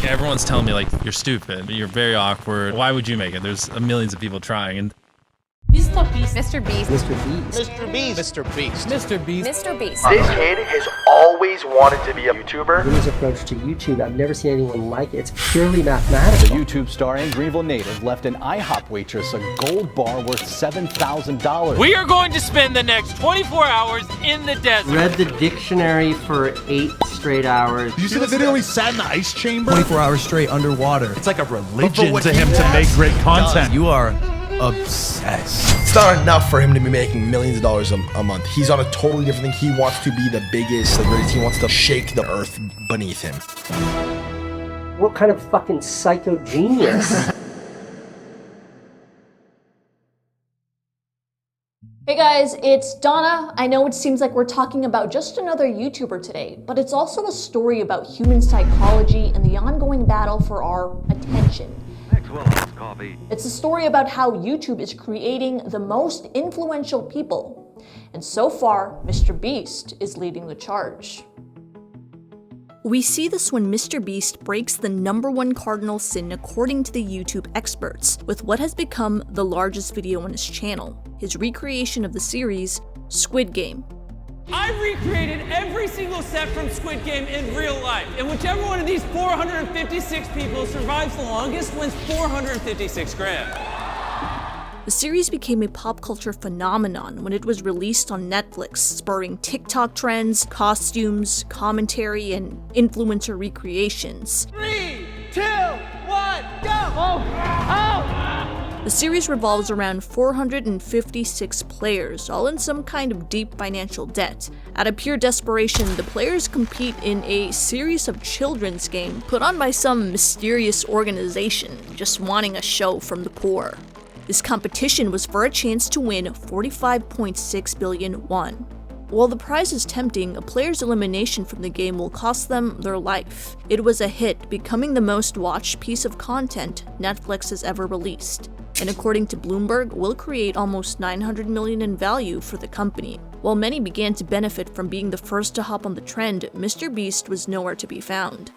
Everyone's telling me, like, you're stupid, you're very awkward. Why would you make it? There's millions of people trying. And MrBeast. MrBeast. MrBeast. MrBeast. MrBeast. MrBeast. MrBeast. This kid has always wanted to be a YouTuber. His approach to YouTube, I've never seen anyone like it. It's purely mathematical. The YouTube star and Greenville native left an IHOP waitress a gold bar worth $7,000. We are going to spend the next 24 hours in the desert. Read the dictionary for 8 straight hours. Did you see the video he sat in the ice chamber? 24 hours straight underwater. It's like a religion to him to make great content. You are obsessed. It's not enough for him to be making millions of dollars a month. He's on a totally different thing. He wants to be the biggest, the greatest. He wants to shake the earth beneath him. What kind of fucking psycho genius? Hey guys, it's Donna. I know it seems like we're talking about just another YouTuber today, but it's also a story about human psychology and the ongoing battle for our attention. It's a story about how YouTube is creating the most influential people. And so far, MrBeast is leading the charge. We see this when MrBeast breaks the #1 cardinal sin according to the YouTube experts, with what has become the largest video on his channel, his recreation of the series, Squid Game. I recreated every single set from Squid Game in real life, and whichever one of these 456 people survives the longest wins 456 grand. The series became a pop culture phenomenon when it was released on Netflix, spurring TikTok trends, costumes, commentary, and influencer recreations. 3, 2, 1, go! The series revolves around 456 players, all in some kind of deep financial debt. Out of pure desperation, the players compete in a series of children's games put on by some mysterious organization, just wanting a show from the poor. This competition was for a chance to win 45.6 billion won. While the prize is tempting, a player's elimination from the game will cost them their life. It was a hit, becoming the most watched piece of content Netflix has ever released, and according to Bloomberg, will create almost 900 million in value for the company. While many began to benefit from being the first to hop on the trend, MrBeast was nowhere to be found.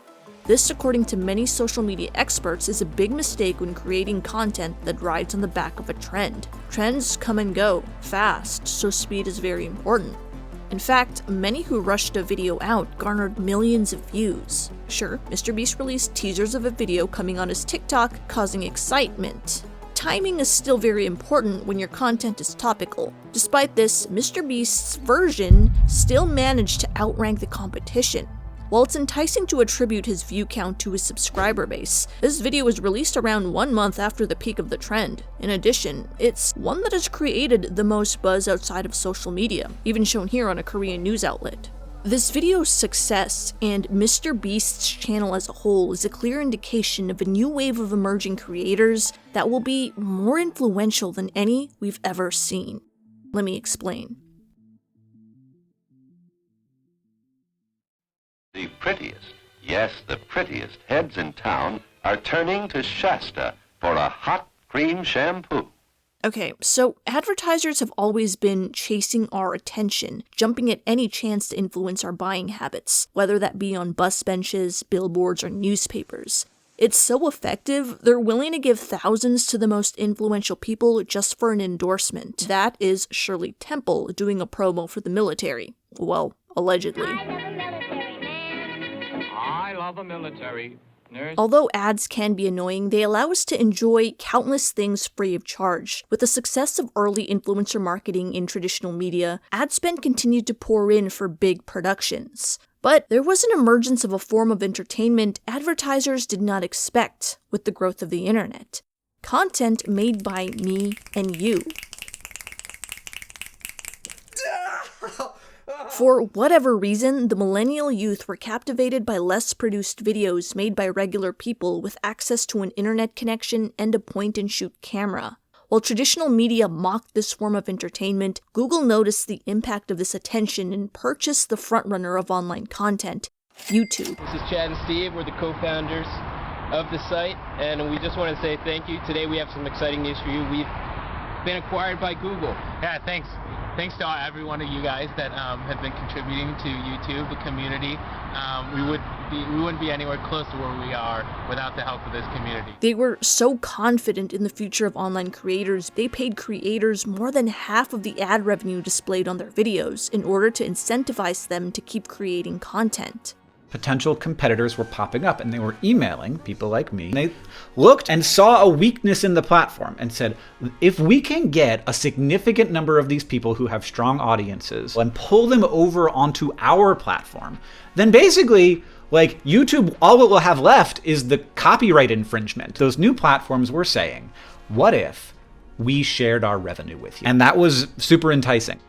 This, according to many social media experts, is a big mistake when creating content that rides on the back of a trend. Trends come and go fast, so speed is very important. In fact, many who rushed a video out garnered millions of views. Sure, MrBeast released teasers of a video coming on his TikTok, causing excitement. Timing is still very important when your content is topical. Despite this, MrBeast's version still managed to outrank the competition. While it's enticing to attribute his view count to his subscriber base, this video was released around 1 month after the peak of the trend. In addition, it's one that has created the most buzz outside of social media, even shown here on a Korean news outlet. This video's success and MrBeast's channel as a whole is a clear indication of a new wave of emerging creators that will be more influential than any we've ever seen. Let me explain. The prettiest, yes, the prettiest heads in town are turning to Shasta for a hot cream shampoo. Okay, so advertisers have always been chasing our attention, jumping at any chance to influence our buying habits, whether that be on bus benches, billboards, or newspapers. It's so effective, they're willing to give thousands to the most influential people just for an endorsement. That is Shirley Temple doing a promo for the military. Well, allegedly. I love a military. Although ads can be annoying, they allow us to enjoy countless things free of charge. With the success of early influencer marketing in traditional media, ad spend continued to pour in for big productions. But there was an emergence of a form of entertainment advertisers did not expect with the growth of the internet. Content made by me and you. For whatever reason, the millennial youth were captivated by less produced videos made by regular people with access to an internet connection and a point-and-shoot camera. While traditional media mocked this form of entertainment, Google noticed the impact of this attention and purchased the frontrunner of online content, YouTube. This is Chad and Steve. We're the co-founders of the site, and we just want to say thank you. Today we have some exciting news for you. We've been acquired by Google. Yeah, thanks. Thanks to every one of you guys that have been contributing to YouTube, the community. We wouldn't be anywhere close to where we are without the help of this community. They were so confident in the future of online creators, they paid creators more than half of the ad revenue displayed on their videos in order to incentivize them to keep creating content. Potential competitors were popping up and they were emailing people like me. They looked and saw a weakness in the platform and said, if we can get a significant number of these people who have strong audiences and pull them over onto our platform, then basically, like, YouTube, all it will have left is the copyright infringement. Those new platforms were saying, what if we shared our revenue with you? And that was super enticing.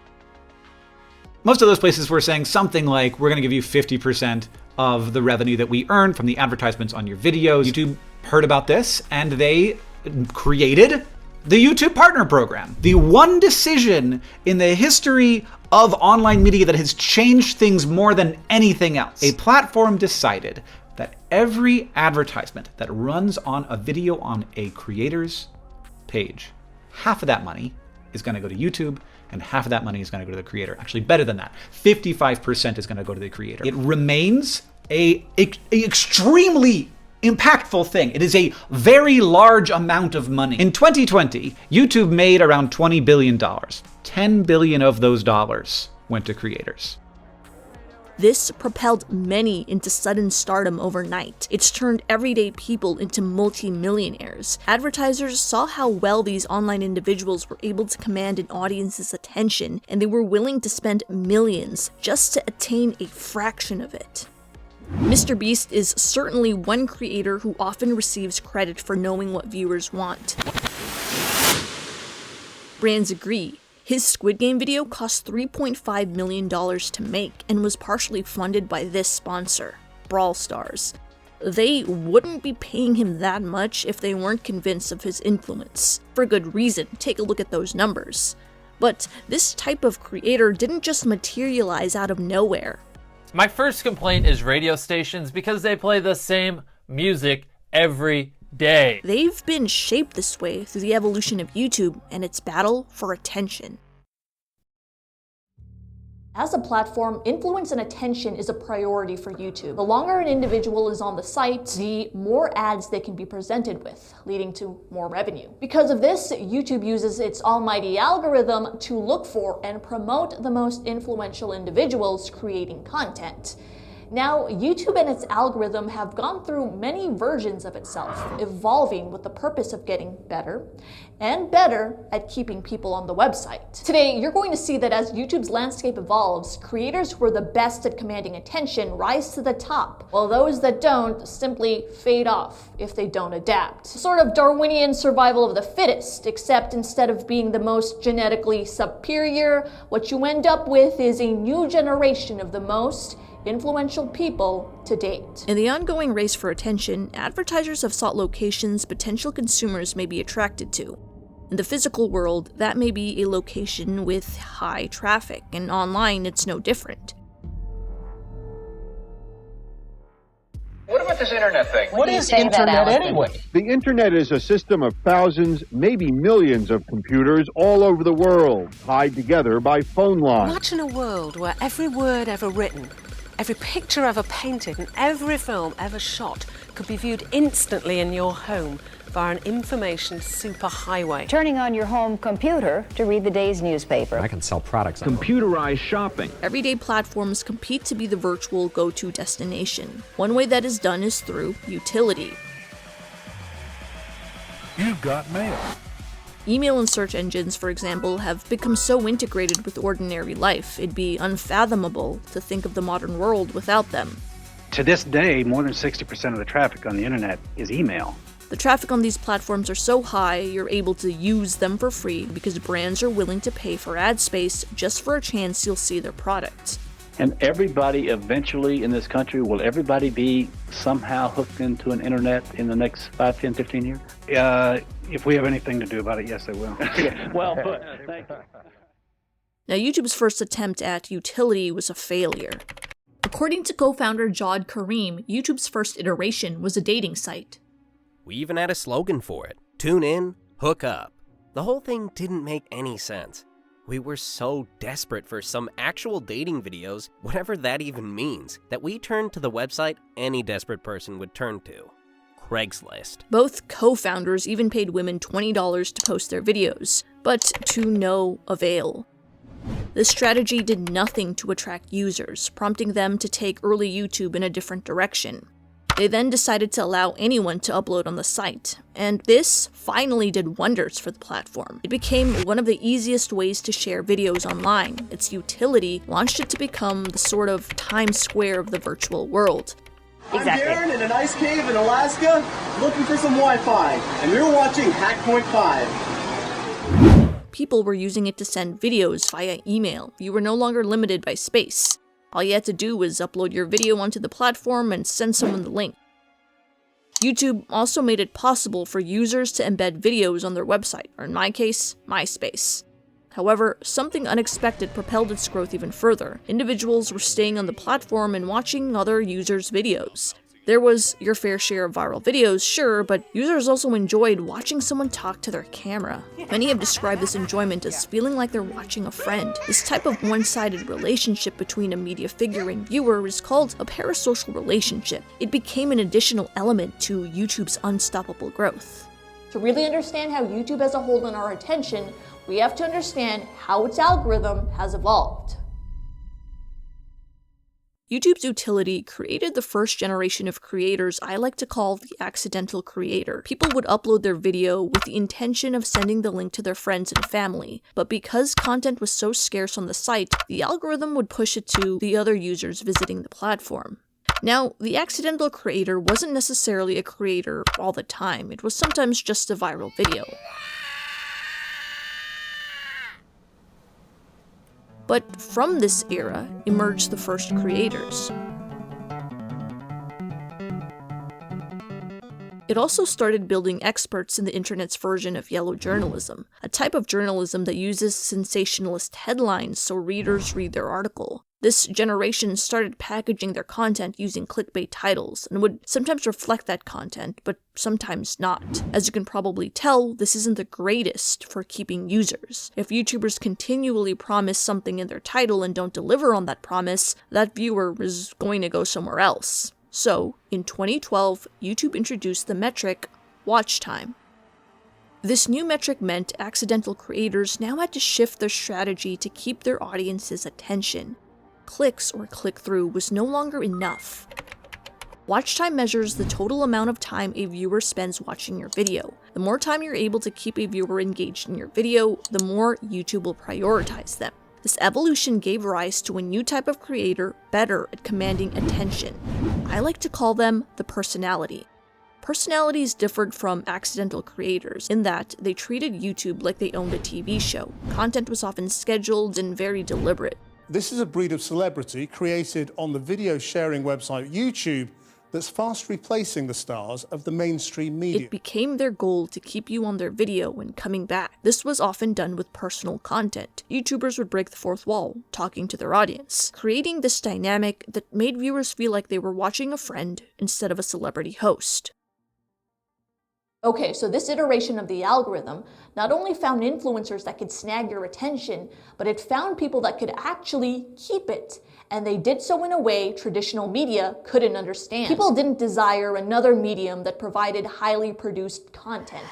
Most of those places were saying something like, we're going to give you 50% of the revenue that we earn from the advertisements on your videos. YouTube heard about this and they created the YouTube Partner Program. The one decision in the history of online media that has changed things more than anything else. A platform decided that every advertisement that runs on a video on a creator's page, half of that money is going to go to YouTube and half of that money is going to go to the creator. Actually, better than that. 55% is going to go to the creator. It remains a extremely impactful thing. It is a very large amount of money. In 2020, YouTube made around $20 billion. $10 billion of those dollars went to creators. This propelled many into sudden stardom overnight. It's turned everyday people into multi-millionaires. Advertisers saw how well these online individuals were able to command an audience's attention, and they were willing to spend millions just to attain a fraction of it. MrBeast is certainly one creator who often receives credit for knowing what viewers want. Brands agree. His Squid Game video cost $3.5 million to make and was partially funded by this sponsor, Brawl Stars. They wouldn't be paying him that much if they weren't convinced of his influence. For good reason, take a look at those numbers. But this type of creator didn't just materialize out of nowhere. My first complaint is radio stations because they play the same music every day. They've been shaped this way through the evolution of YouTube and its battle for attention. As a platform, influence and attention is a priority for YouTube. The longer an individual is on the site, the more ads they can be presented with, leading to more revenue. Because of this, YouTube uses its almighty algorithm to look for and promote the most influential individuals creating content. Now, YouTube and its algorithm have gone through many versions of itself, evolving with the purpose of getting better and better at keeping people on the website. Today, you're going to see that as YouTube's landscape evolves, creators who are the best at commanding attention rise to the top, while those that don't simply fade off if they don't adapt. Sort of Darwinian survival of the fittest, except instead of being the most genetically superior, what you end up with is a new generation of the most influential people to date. In the ongoing race for attention, advertisers have sought locations potential consumers may be attracted to. In the physical world, that may be a location with high traffic, and online it's no different. What about this internet thing? What is internet anyway? The internet is a system of thousands, maybe millions of computers all over the world, tied together by phone lines. Imagine a world where every word ever written, every picture ever painted, and every film ever shot could be viewed instantly in your home via an information superhighway. Turning on your home computer to read the day's newspaper. I can sell products. Computerized shopping. Everyday platforms compete to be the virtual go-to destination. One way that is done is through utility. You've got mail. Email and search engines, for example, have become so integrated with ordinary life, it'd be unfathomable to think of the modern world without them. To this day, more than 60% of the traffic on the internet is email. The traffic on these platforms are so high, you're able to use them for free because brands are willing to pay for ad space just for a chance you'll see their product. And everybody eventually in this country, will everybody be somehow hooked into an internet in the next 5, 10, 15 years? If we have anything to do about it, yes, they will. Well put. Thank you. Now, YouTube's first attempt at utility was a failure. According to co-founder Jawed Karim, YouTube's first iteration was a dating site. We even had a slogan for it. Tune in, hook up. The whole thing didn't make any sense. We were so desperate for some actual dating videos, whatever that even means, that we turned to the website any desperate person would turn to: Craigslist. Both co-founders even paid women $20 to post their videos, but to no avail. This strategy did nothing to attract users, prompting them to take early YouTube in a different direction. They then decided to allow anyone to upload on the site, and this finally did wonders for the platform. It became one of the easiest ways to share videos online. Its utility launched it to become the sort of Times Square of the virtual world. Exactly. I'm Darren in an ice cave in Alaska looking for some Wi-Fi, and you're watching Hackpoint 5. People were using it to send videos via email. You were no longer limited by space. All you had to do was upload your video onto the platform and send someone the link. YouTube also made it possible for users to embed videos on their website, or in my case, MySpace. However, something unexpected propelled its growth even further. Individuals were staying on the platform and watching other users' videos. There was your fair share of viral videos, sure, but users also enjoyed watching someone talk to their camera. Many have described this enjoyment as feeling like they're watching a friend. This type of one-sided relationship between a media figure and viewer is called a parasocial relationship. It became an additional element to YouTube's unstoppable growth. To really understand how YouTube has a hold on our attention, we have to understand how its algorithm has evolved. YouTube's utility created the first generation of creators I like to call the accidental creator. People would upload their video with the intention of sending the link to their friends and family, but because content was so scarce on the site, the algorithm would push it to the other users visiting the platform. Now, the accidental creator wasn't necessarily a creator all the time. It was sometimes just a viral video. But from this era emerged the first creators. It also started building experts in the internet's version of yellow journalism, a type of journalism that uses sensationalist headlines so readers read their article. This generation started packaging their content using clickbait titles, and would sometimes reflect that content, but sometimes not. As you can probably tell, this isn't the greatest for keeping users. If YouTubers continually promise something in their title and don't deliver on that promise, that viewer is going to go somewhere else. So, in 2012, YouTube introduced the metric watch time. This new metric meant accidental creators now had to shift their strategy to keep their audience's attention. Clicks or click-through was no longer enough. Watch time measures the total amount of time a viewer spends watching your video. The more time you're able to keep a viewer engaged in your video, the more YouTube will prioritize them. This evolution gave rise to a new type of creator better at commanding attention. I like to call them the personality. Personalities differed from accidental creators in that they treated YouTube like they owned a TV show. Content was often scheduled and very deliberate. This is a breed of celebrity created on the video sharing website YouTube that's fast replacing the stars of the mainstream media. It became their goal to keep you on their video when coming back. This was often done with personal content. YouTubers would break the fourth wall, talking to their audience, creating this dynamic that made viewers feel like they were watching a friend instead of a celebrity host. Okay, so this iteration of the algorithm not only found influencers that could snag your attention, but it found people that could actually keep it. And they did so in a way traditional media couldn't understand. People didn't desire another medium that provided highly produced content.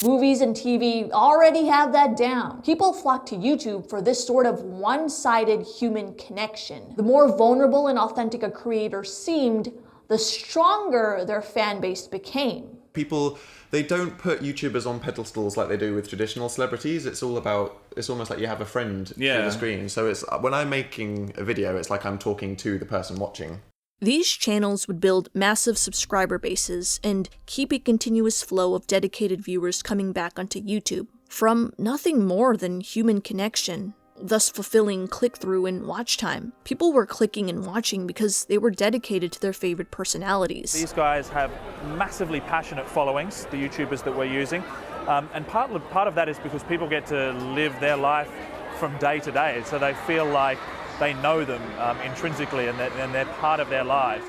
Movies and TV already have that down. People flocked to YouTube for this sort of one-sided human connection. The more vulnerable and authentic a creator seemed, the stronger their fan base became. People, they don't put YouTubers on pedestals like they do with traditional celebrities. It's almost like you have a friend through the screen. So it's when I'm making a video, it's like I'm talking to the person watching. These channels would build massive subscriber bases and keep a continuous flow of dedicated viewers coming back onto YouTube from nothing more than human connection, thus fulfilling click-through and watch time. People were clicking and watching because they were dedicated to their favorite personalities. These guys have massively passionate followings, the YouTubers that we're using, and part of that is because people get to live their life from day to day, so they feel like they know them intrinsically and they're part of their lives.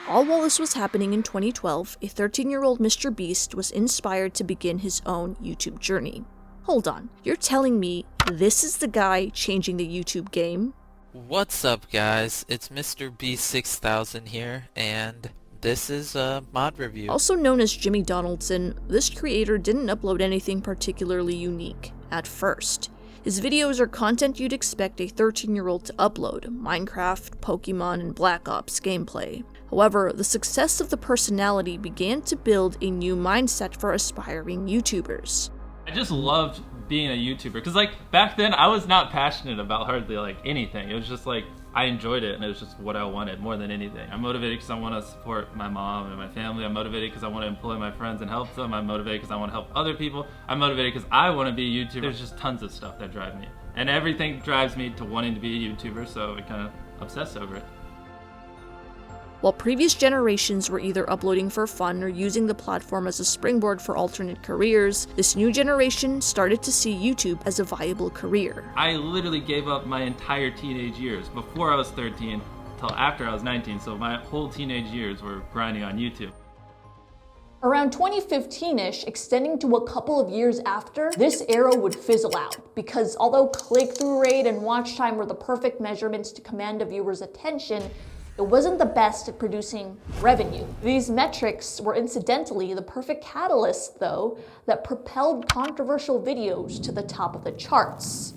All while this was happening in 2012, a 13-year-old MrBeast was inspired to begin his own YouTube journey. Hold on, you're telling me this is the guy changing the YouTube game? What's up, guys? It's MrBeast 6000 here, and this is a mod review. Also known as Jimmy Donaldson, this creator didn't upload anything particularly unique at first. His videos are content you'd expect a 13-year-old to upload: Minecraft, Pokemon, and Black Ops gameplay. However, the success of the personality began to build a new mindset for aspiring YouTubers. I just loved being a YouTuber, because like back then I was not passionate about hardly like anything. It was just like I enjoyed it and it was just what I wanted more than anything. I'm motivated because I want to support my mom and my family. I'm motivated because I want to employ my friends and help them. I'm motivated because I want to help other people. I'm motivated because I want to be a YouTuber. There's just tons of stuff that drive me, and everything drives me to wanting to be a YouTuber, so I kind of obsess over it. While previous generations were either uploading for fun or using the platform as a springboard for alternate careers, this new generation started to see YouTube as a viable career. I literally gave up my entire teenage years before I was 13 till after I was 19, so my whole teenage years were grinding on YouTube. Around 2015-ish, extending to a couple of years after, this era would fizzle out, because although click-through rate and watch time were the perfect measurements to command a viewer's attention, it wasn't the best at producing revenue. These metrics were incidentally the perfect catalyst, though, that propelled controversial videos to the top of the charts.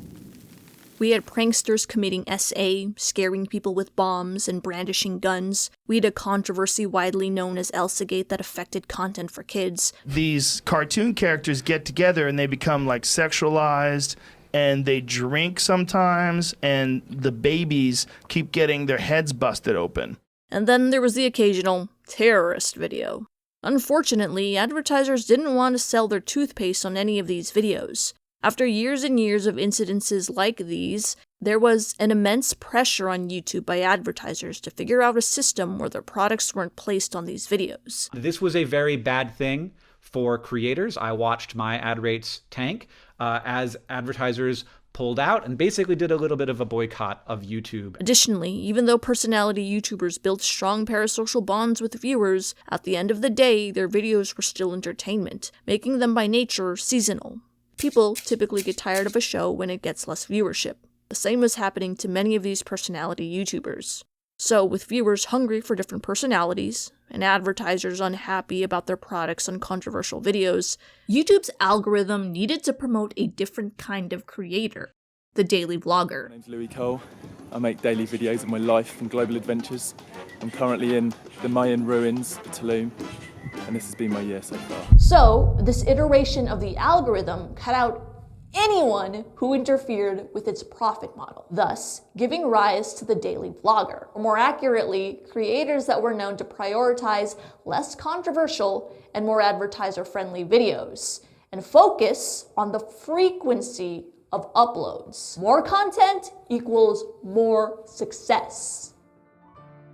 We had pranksters committing SA, scaring people with bombs, and brandishing guns. We had a controversy widely known as Elsagate that affected content for kids. These cartoon characters get together and they become like sexualized, and they drink sometimes, and the babies keep getting their heads busted open. And then there was the occasional terrorist video. Unfortunately, advertisers didn't want to sell their toothpaste on any of these videos. After years and years of incidences like these, there was an immense pressure on YouTube by advertisers to figure out a system where their products weren't placed on these videos. This was a very bad thing for creators. I watched my ad rates tank as advertisers pulled out and basically did a little bit of a boycott of YouTube. Additionally, even though personality YouTubers built strong parasocial bonds with viewers, at the end of the day, their videos were still entertainment, making them by nature seasonal. People typically get tired of a show when it gets less viewership. The same was happening to many of these personality YouTubers. So, with viewers hungry for different personalities, and advertisers unhappy about their products on controversial videos, YouTube's algorithm needed to promote a different kind of creator, the daily vlogger. My name's Louis Cole. I make daily videos of my life and global adventures. I'm currently in the Mayan ruins of Tulum, and this has been my year so far. So, this iteration of the algorithm cut out anyone who interfered with its profit model, thus giving rise to the daily vlogger, or more accurately, creators that were known to prioritize less controversial and more advertiser-friendly videos, and focus on the frequency of uploads. More content equals more success.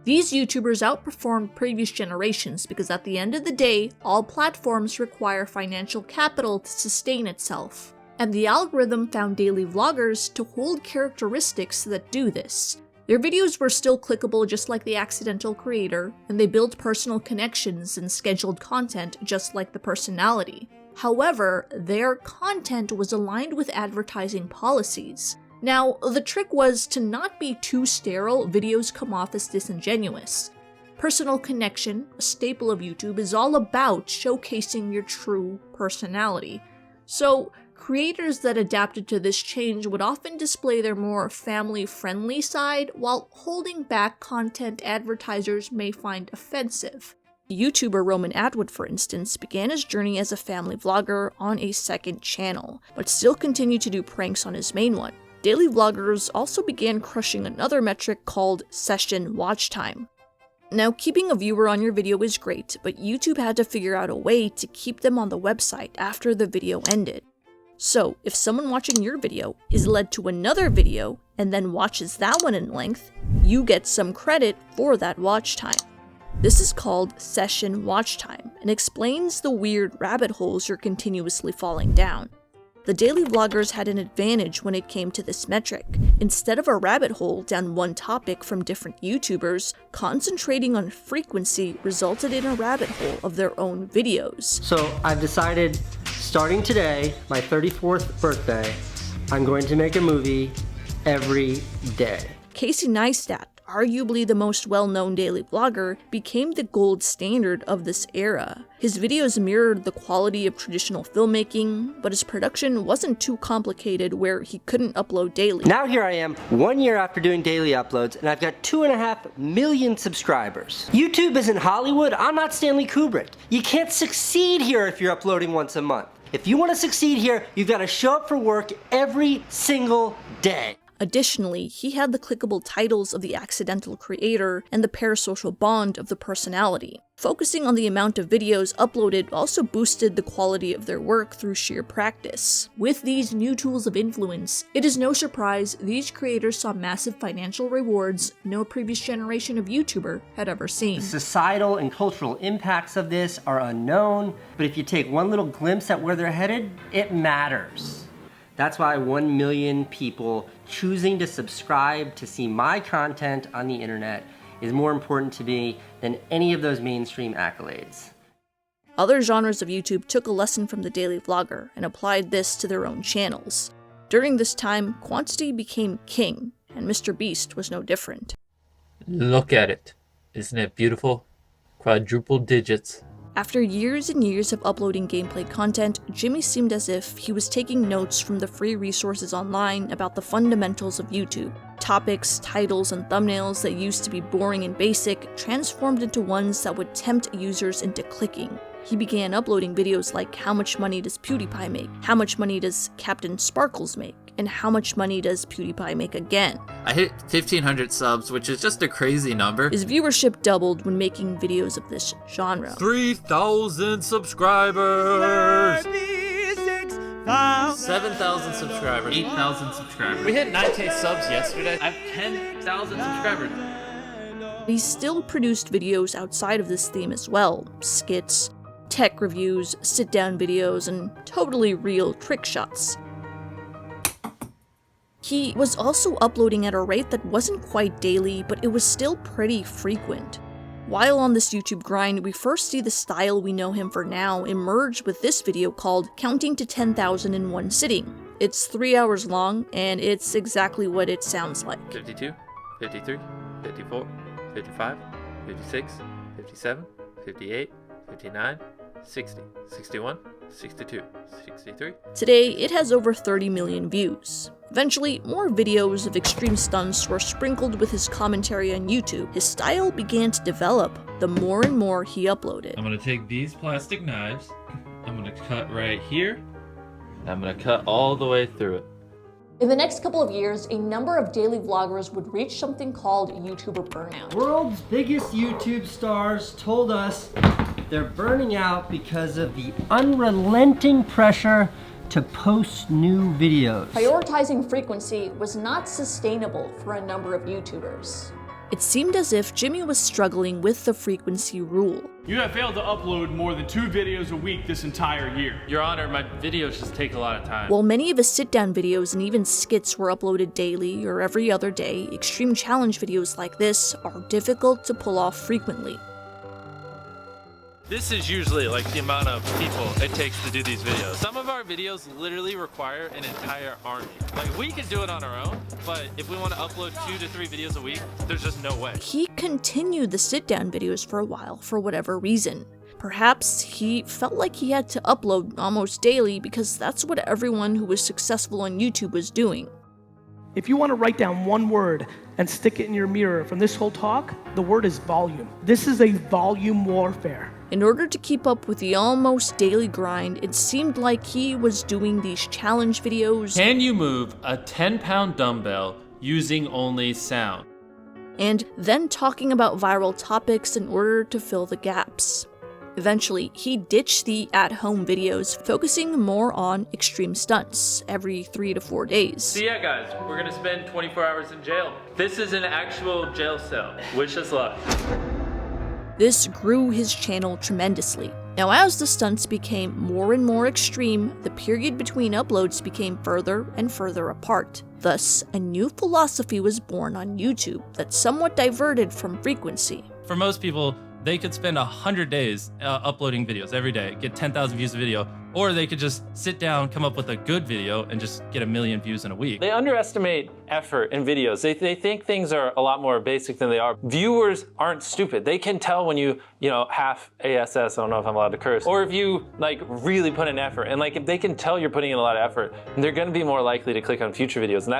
These YouTubers outperformed previous generations because at the end of the day, all platforms require financial capital to sustain itself. And the algorithm found daily vloggers to hold characteristics that do this. Their videos were still clickable just like the accidental creator, and they built personal connections and scheduled content just like the personality. However, their content was aligned with advertising policies. Now, the trick was to not be too sterile. Videos come off as disingenuous. Personal connection, a staple of YouTube, is all about showcasing your true personality. So, creators that adapted to this change would often display their more family-friendly side while holding back content advertisers may find offensive. YouTuber Roman Atwood, for instance, began his journey as a family vlogger on a second channel, but still continued to do pranks on his main one. Daily vloggers also began crushing another metric called session watch time. Now, keeping a viewer on your video is great, but YouTube had to figure out a way to keep them on the website after the video ended. So, if someone watching your video is led to another video and then watches that one in length, you get some credit for that watch time. This is called session watch time and explains the weird rabbit holes you're continuously falling down. The daily vloggers had an advantage when it came to this metric. Instead of a rabbit hole down one topic from different YouTubers, concentrating on frequency resulted in a rabbit hole of their own videos. So I've decided to starting today, my 34th birthday, I'm going to make a movie every day. Casey Neistat, arguably the most well-known daily vlogger, became the gold standard of this era. His videos mirrored the quality of traditional filmmaking, but his production wasn't too complicated where he couldn't upload daily. Now here I am, 1 year after doing daily uploads, and I've got 2.5 million subscribers. YouTube isn't Hollywood, I'm not Stanley Kubrick. You can't succeed here if you're uploading once a month. If you want to succeed here, you've got to show up for work every single day. Additionally, he had the clickable titles of the accidental creator and the parasocial bond of the personality. Focusing on the amount of videos uploaded also boosted the quality of their work through sheer practice. With these new tools of influence, it is no surprise these creators saw massive financial rewards no previous generation of YouTuber had ever seen. The societal and cultural impacts of this are unknown, but if you take one little glimpse at where they're headed, it matters. That's why 1 million people choosing to subscribe to see my content on the internet is more important to me than any of those mainstream accolades. Other genres of YouTube took a lesson from the daily vlogger and applied this to their own channels. During this time, quantity became king, and MrBeast was no different. Look at it. Isn't it beautiful? Quadruple digits. After years and years of uploading gameplay content, Jimmy seemed as if he was taking notes from the free resources online about the fundamentals of YouTube. Topics, titles, and thumbnails that used to be boring and basic transformed into ones that would tempt users into clicking. He began uploading videos like how much money does PewDiePie make, how much money does Captain Sparkles make, and how much money does PewDiePie make again. I hit 1,500 subs, which is just a crazy number. His viewership doubled when making videos of this genre. 3,000 subscribers! 7,000 subscribers. 8,000 subscribers. We hit 9K subs yesterday. I have 10,000 subscribers. He still produced videos outside of this theme as well. Skits, tech reviews, sit-down videos, and totally real trick shots. He was also uploading at a rate that wasn't quite daily, but it was still pretty frequent. While on this YouTube grind, we first see the style we know him for now emerge with this video called Counting to 10,000 in One Sitting. It's 3 hours long, and it's exactly what it sounds like. 52, 53, 54, 55, 56, 57, 58, 59, 60, 61, 62, 63. Today, it has over 30 million views. Eventually, more videos of extreme stunts were sprinkled with his commentary on YouTube. His style began to develop the more and more he uploaded. I'm gonna take these plastic knives, I'm gonna cut right here, and I'm gonna cut all the way through it. In the next couple of years, a number of daily vloggers would reach something called YouTuber burnout. World's biggest YouTube stars told us they're burning out because of the unrelenting pressure to post new videos. Prioritizing frequency was not sustainable for a number of YouTubers. It seemed as if Jimmy was struggling with the frequency rule. You have failed to upload more than 2 videos a week this entire year. Your Honor, my videos just take a lot of time. While many of his sit-down videos and even skits were uploaded daily or every other day, extreme challenge videos like this are difficult to pull off frequently. This is usually like the amount of people it takes to do these videos. Some of our videos literally require an entire army. Like, we can do it on our own, but if we want to upload 2 to 3 videos a week, there's just no way. He continued the sit-down videos for a while for whatever reason. Perhaps he felt like he had to upload almost daily because that's what everyone who was successful on YouTube was doing. If you want to write down one word and stick it in your mirror from this whole talk, the word is volume. This is a volume warfare. In order to keep up with the almost daily grind, it seemed like he was doing these challenge videos. Can you move a 10-pound dumbbell using only sound? And then talking about viral topics in order to fill the gaps. Eventually, he ditched the at-home videos, focusing more on extreme stunts every 3 to 4 days. So yeah, guys, we're gonna spend 24 hours in jail. This is an actual jail cell. Wish us luck. This grew his channel tremendously. Now, as the stunts became more and more extreme, the period between uploads became further and further apart. Thus, a new philosophy was born on YouTube that somewhat diverted from frequency. For most people, they could spend 100 days uploading videos every day, get 10,000 views a video, Or they could just sit down, come up with a good video, and just get 1 million views in a week. They underestimate effort in videos. They think things are a lot more basic than they are. Viewers aren't stupid. They can tell when you half ASS, I don't know if I'm allowed to curse, or if you like really put in effort. And like if they can tell you're putting in a lot of effort, they're gonna be more likely to click on future videos. And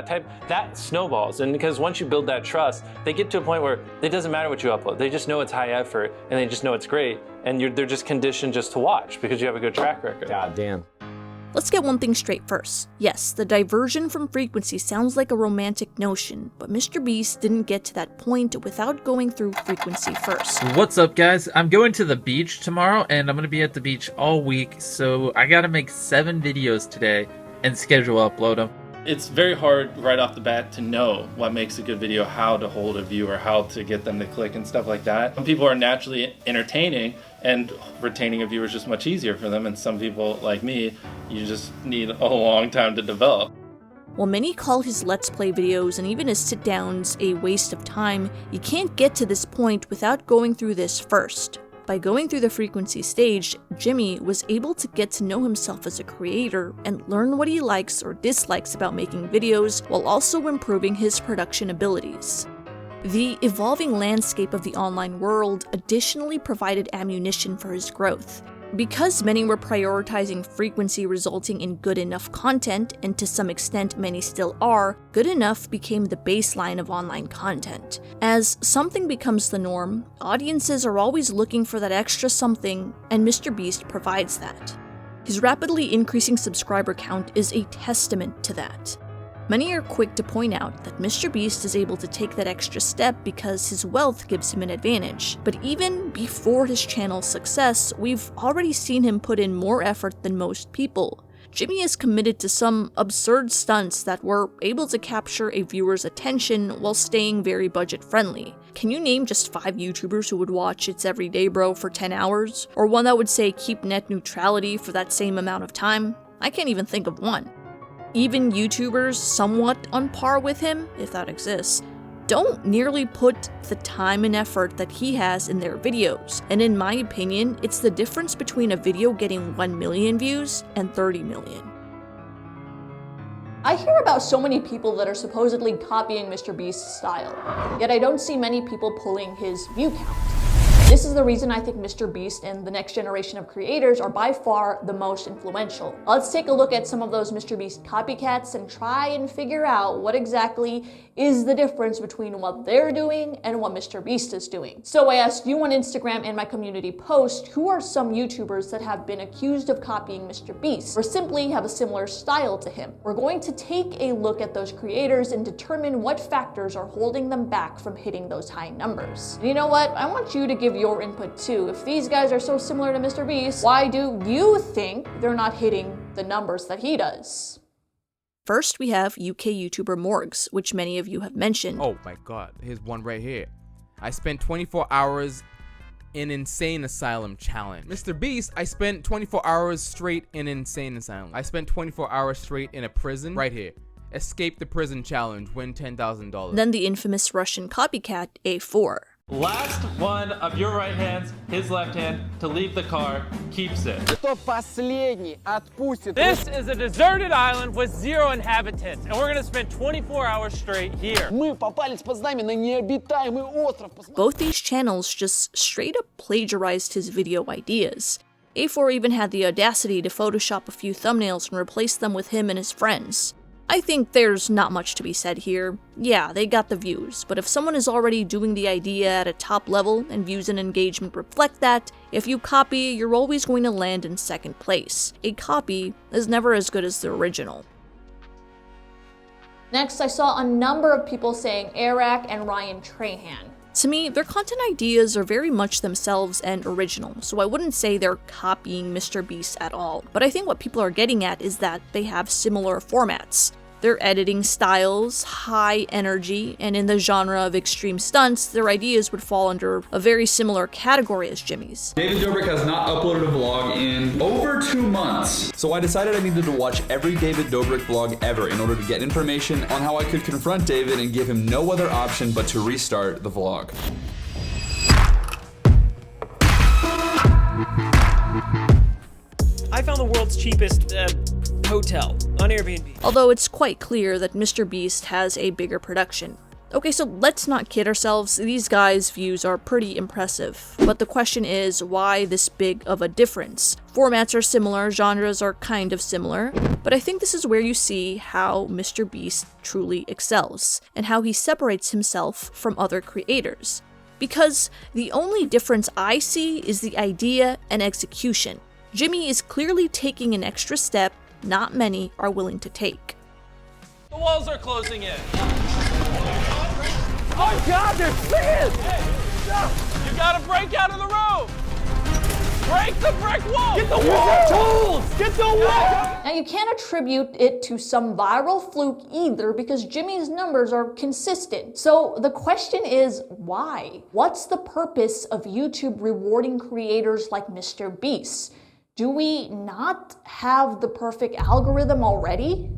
that snowballs. And because once you build that trust, they get to a point where it doesn't matter what you upload. They just know it's high effort and they just know it's great. And they're just conditioned just to watch because you have a good track record. God damn. Let's get one thing straight first. Yes, the diversion from frequency sounds like a romantic notion, but MrBeast didn't get to that point without going through frequency first. What's up, guys? I'm going to the beach tomorrow, and I'm going to be at the beach all week, so I gotta make 7 videos today and schedule upload them. It's very hard right off the bat to know what makes a good video, how to hold a viewer, how to get them to click and stuff like that. Some people are naturally entertaining and retaining a viewer is just much easier for them, and some people, like me, you just need a long time to develop. While many call his Let's Play videos and even his sit-downs a waste of time, you can't get to this point without going through this first. By going through the frequency stage, Jimmy was able to get to know himself as a creator and learn what he likes or dislikes about making videos while also improving his production abilities. The evolving landscape of the online world additionally provided ammunition for his growth. Because many were prioritizing frequency resulting in good enough content, and to some extent many still are, good enough became the baseline of online content. As something becomes the norm, audiences are always looking for that extra something, and MrBeast provides that. His rapidly increasing subscriber count is a testament to that. Many are quick to point out that MrBeast is able to take that extra step because his wealth gives him an advantage. But even before his channel's success, we've already seen him put in more effort than most people. Jimmy is committed to some absurd stunts that were able to capture a viewer's attention while staying very budget-friendly. Can you name just 5 YouTubers who would watch It's Everyday Bro for 10 hours? Or one that would say keep net neutrality for that same amount of time? I can't even think of one. Even YouTubers somewhat on par with him, if that exists, don't nearly put the time and effort that he has in their videos, and in my opinion, it's the difference between a video getting 1 million views and 30 million. I hear about so many people that are supposedly copying MrBeast's style, yet I don't see many people pulling his view count. This is the reason I think MrBeast and the next generation of creators are by far the most influential. Let's take a look at some of those MrBeast copycats and try and figure out what exactly is the difference between what they're doing and what MrBeast is doing. So I asked you on Instagram and my community post, who are some YouTubers that have been accused of copying MrBeast or simply have a similar style to him? We're going to take a look at those creators and determine what factors are holding them back from hitting those high numbers. And you know what? I want you to give your input too. If these guys are so similar to MrBeast, why do you think they're not hitting the numbers that he does? First, we have UK YouTuber Morgs, which many of you have mentioned. Oh my god, here's one right here. I spent 24 hours in Insane Asylum challenge. MrBeast, I spent 24 hours straight in Insane Asylum. I spent 24 hours straight in a prison right here. Escape the prison challenge, win $10,000. Then the infamous Russian copycat A4. Last one of your right hands, his left hand, to leave the car, keeps it. This is a deserted island with 0 inhabitants, and we're gonna spend 24 hours straight here. Both these channels just straight up plagiarized his video ideas. A4 even had the audacity to Photoshop a few thumbnails and replace them with him and his friends. I think there's not much to be said here. Yeah, they got the views, but if someone is already doing the idea at a top level and views and engagement reflect that, if you copy, you're always going to land in second place. A copy is never as good as the original. Next, I saw a number of people saying Eric and Ryan Trahan. To me, their content ideas are very much themselves and original, so I wouldn't say they're copying MrBeast at all. But I think what people are getting at is that they have similar formats. Their editing styles, high energy, and in the genre of extreme stunts, their ideas would fall under a very similar category as Jimmy's. David Dobrik has not uploaded a vlog in over 2 months. So I decided I needed to watch every David Dobrik vlog ever in order to get information on how I could confront David and give him no other option but to restart the vlog. I found the world's cheapest hotel on Airbnb. Although it's quite clear that MrBeast has a bigger production. Okay, so let's not kid ourselves, these guys' views are pretty impressive. But the question is, why this big of a difference? Formats are similar, genres are kind of similar, but I think this is where you see how MrBeast truly excels, and how he separates himself from other creators. Because the only difference I see is the idea and execution. Jimmy is clearly taking an extra step not many are willing to take. The walls are closing in. Oh God, they're fans! Hey, you gotta break out of the room! Break the brick wall! Get the wall! Tools! Get the wall! Now you can't attribute it to some viral fluke either because Jimmy's numbers are consistent. So the question is, why? What's the purpose of YouTube rewarding creators like MrBeast? Do we not have the perfect algorithm already?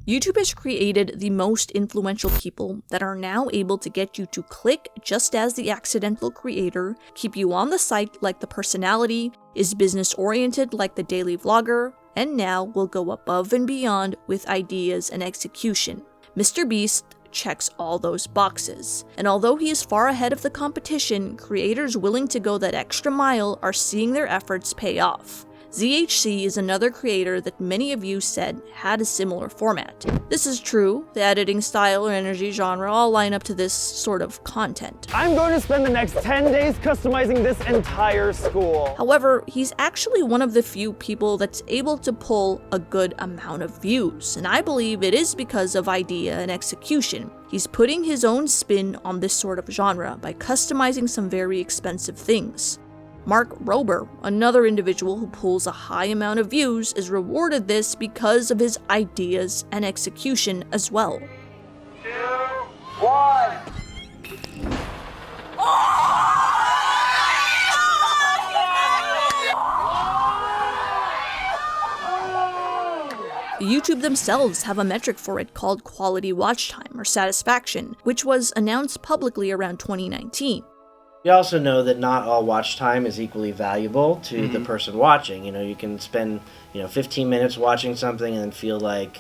YouTube has created the most influential people that are now able to get you to click just as the accidental creator, keep you on the site like the personality, is business-oriented like the daily vlogger, and now will go above and beyond with ideas and execution. MrBeast checks all those boxes. And although he is far ahead of the competition, creators willing to go that extra mile are seeing their efforts pay off. ZHC is another creator that many of you said had a similar format. This is true, the editing style or energy genre all line up to this sort of content. I'm going to spend the next 10 days customizing this entire school. However, he's actually one of the few people that's able to pull a good amount of views, and I believe it is because of idea and execution. He's putting his own spin on this sort of genre by customizing some very expensive things. Mark Rober, another individual who pulls a high amount of views, is rewarded this because of his ideas and execution as well. 2, 1. YouTube themselves have a metric for it called quality watch time or satisfaction, which was announced publicly around 2019. We also know that not all watch time is equally valuable to the person watching. You know, you can spend, 15 minutes watching something and then feel like,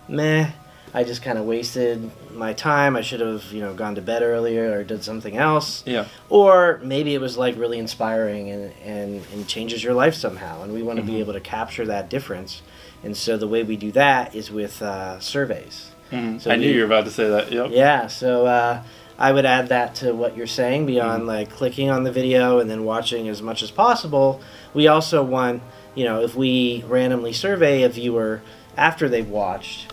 meh, I just kind of wasted my time. I should have, gone to bed earlier or did something else. Yeah. Or maybe it was like really inspiring and changes your life somehow. And we want to be able to capture that difference. And so the way we do that is with surveys. So I knew you were about to say that. Yep. Yeah. So I would add that to what you're saying beyond like clicking on the video and then watching as much as possible. We also want, if we randomly survey a viewer after they've watched,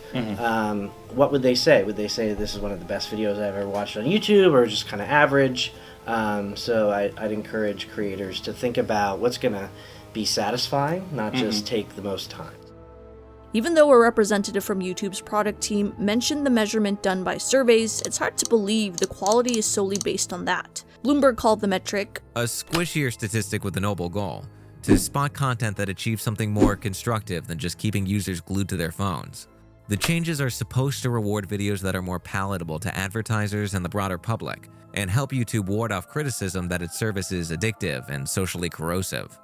what would they say? Would they say this is one of the best videos I've ever watched on YouTube or just kind of average? So I'd encourage creators to think about what's going to be satisfying, not just take the most time. Even though a representative from YouTube's product team mentioned the measurement done by surveys, it's hard to believe the quality is solely based on that. Bloomberg called the metric a squishier statistic with a noble goal, to spot content that achieves something more constructive than just keeping users glued to their phones. The changes are supposed to reward videos that are more palatable to advertisers and the broader public, and help YouTube ward off criticism that its service is addictive and socially corrosive.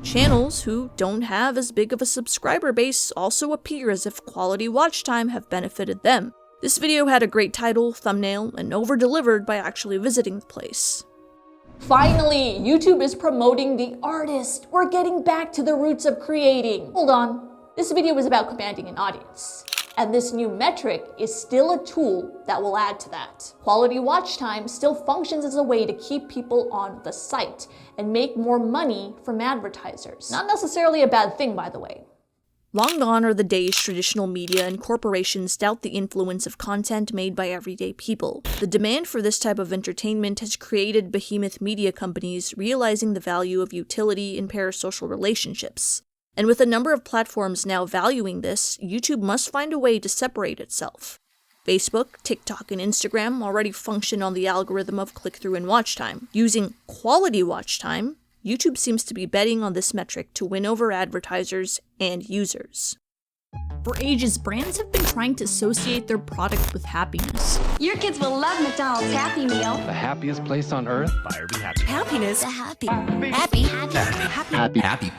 Channels who don't have as big of a subscriber base also appear as if quality watch time have benefited them. This video had a great title, thumbnail, and over-delivered by actually visiting the place. Finally, YouTube is promoting the artist. We're getting back to the roots of creating. Hold on, this video is about commanding an audience. And this new metric is still a tool that will add to that. Quality watch time still functions as a way to keep people on the site and make more money from advertisers. Not necessarily a bad thing, by the way. Long gone are the days traditional media and corporations doubt the influence of content made by everyday people. The demand for this type of entertainment has created behemoth media companies realizing the value of utility in parasocial relationships. And with a number of platforms now valuing this, YouTube must find a way to separate itself. Facebook, TikTok, and Instagram already function on the algorithm of click-through and watch time. Using quality watch time, YouTube seems to be betting on this metric to win over advertisers and users. For ages, brands have been trying to associate their product with happiness. Your kids will love McDonald's Happy Meal. The happiest place on earth. Buyer be happy. Happiness. Happy. Happy. Happy.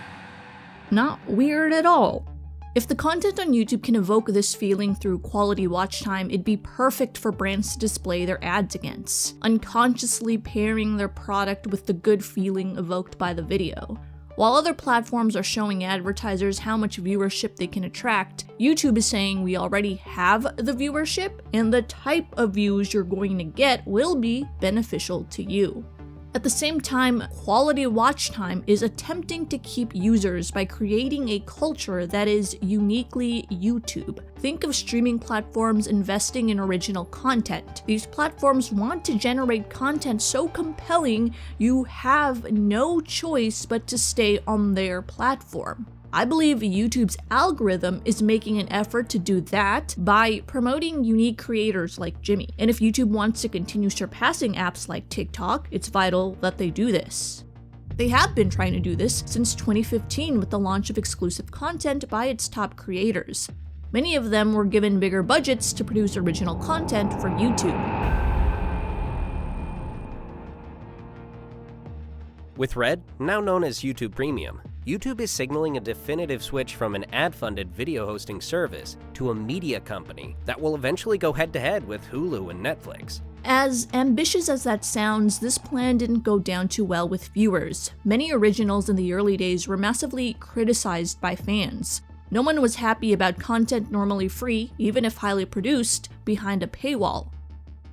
not weird at all. If the content on YouTube can evoke this feeling through quality watch time, it'd be perfect for brands to display their ads against, unconsciously pairing their product with the good feeling evoked by the video. While other platforms are showing advertisers how much viewership they can attract, YouTube is saying we already have the viewership, and the type of views you're going to get will be beneficial to you. At the same time, quality watch time is attempting to keep users by creating a culture that is uniquely YouTube. Think of streaming platforms investing in original content. These platforms want to generate content so compelling you have no choice but to stay on their platform. I believe YouTube's algorithm is making an effort to do that by promoting unique creators like Jimmy. And if YouTube wants to continue surpassing apps like TikTok, it's vital that they do this. They have been trying to do this since 2015 with the launch of exclusive content by its top creators. Many of them were given bigger budgets to produce original content for YouTube. With Red, now known as YouTube Premium, YouTube is signaling a definitive switch from an ad-funded video hosting service to a media company that will eventually go head-to-head with Hulu and Netflix. As ambitious as that sounds, this plan didn't go down too well with viewers. Many originals in the early days were massively criticized by fans. No one was happy about content normally free, even if highly produced, behind a paywall.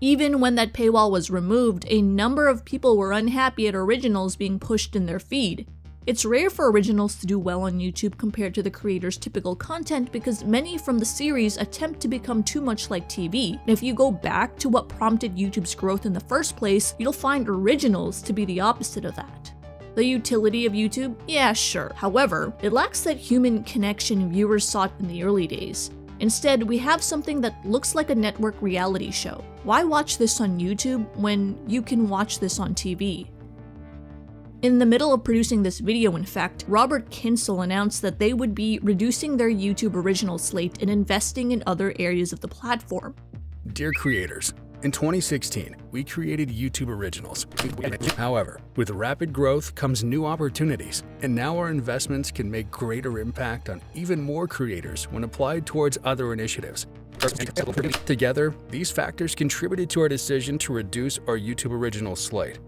Even when that paywall was removed, a number of people were unhappy at originals being pushed in their feed. It's rare for originals to do well on YouTube compared to the creator's typical content because many from the series attempt to become too much like TV. And if you go back to what prompted YouTube's growth in the first place, you'll find originals to be the opposite of that. The utility of YouTube? Yeah, sure. However, it lacks that human connection viewers sought in the early days. Instead, we have something that looks like a network reality show. Why watch this on YouTube when you can watch this on TV? In the middle of producing this video, in fact, Robert Kinsel announced that they would be reducing their YouTube original slate and investing in other areas of the platform. Dear creators, in 2016, we created YouTube Originals. However, with rapid growth comes new opportunities, and now our investments can make greater impact on even more creators when applied towards other initiatives. Together, these factors contributed to our decision to reduce our YouTube Original slate.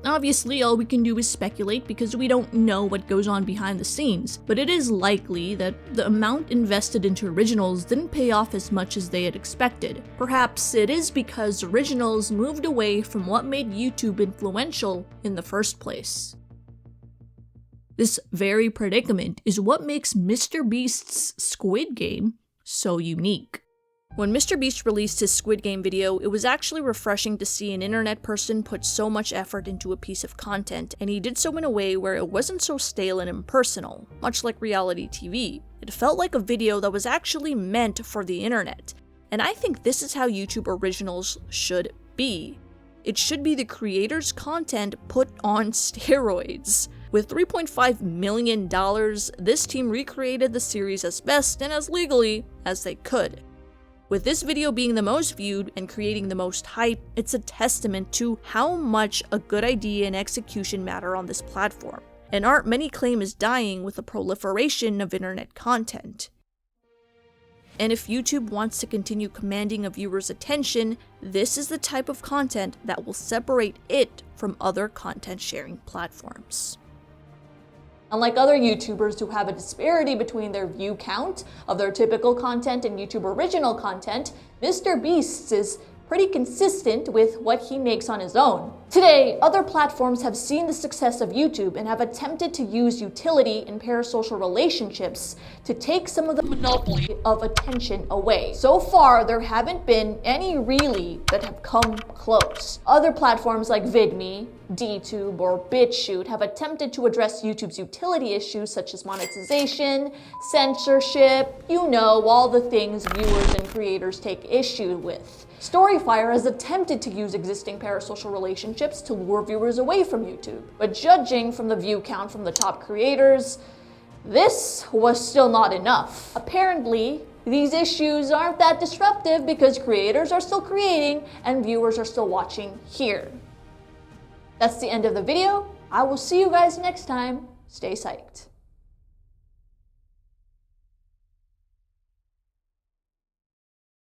Obviously, all we can do is speculate because we don't know what goes on behind the scenes, but it is likely that the amount invested into originals didn't pay off as much as they had expected. Perhaps it is because originals moved away from what made YouTube influential in the first place. This very predicament is what makes MrBeast's Squid Game so unique. When MrBeast released his Squid Game video, it was actually refreshing to see an internet person put so much effort into a piece of content, and he did so in a way where it wasn't so stale and impersonal, much like reality TV. It felt like a video that was actually meant for the internet, and I think this is how YouTube Originals should be. It should be the creator's content put on steroids. With $3.5 million, this team recreated the series as best and as legally as they could. With this video being the most viewed and creating the most hype, it's a testament to how much a good idea and execution matter on this platform. An art many claim is dying with the proliferation of internet content. And if YouTube wants to continue commanding a viewer's attention, this is the type of content that will separate it from other content sharing platforms. Unlike other YouTubers who have a disparity between their view count of their typical content and YouTube original content, MrBeast is pretty consistent with what he makes on his own. Today, other platforms have seen the success of YouTube and have attempted to use utility in parasocial relationships to take some of the monopoly of attention away. So far, there haven't been any really that have come close. Other platforms like VidMe, DTube, or BitChute have attempted to address YouTube's utility issues such as monetization, censorship, you know, all the things viewers and creators take issue with. Storyfire has attempted to use existing parasocial relationships to lure viewers away from YouTube. But judging from the view count from the top creators, this was still not enough. Apparently, these issues aren't that disruptive because creators are still creating and viewers are still watching here. That's the end of the video. I will see you guys next time. Stay psyched.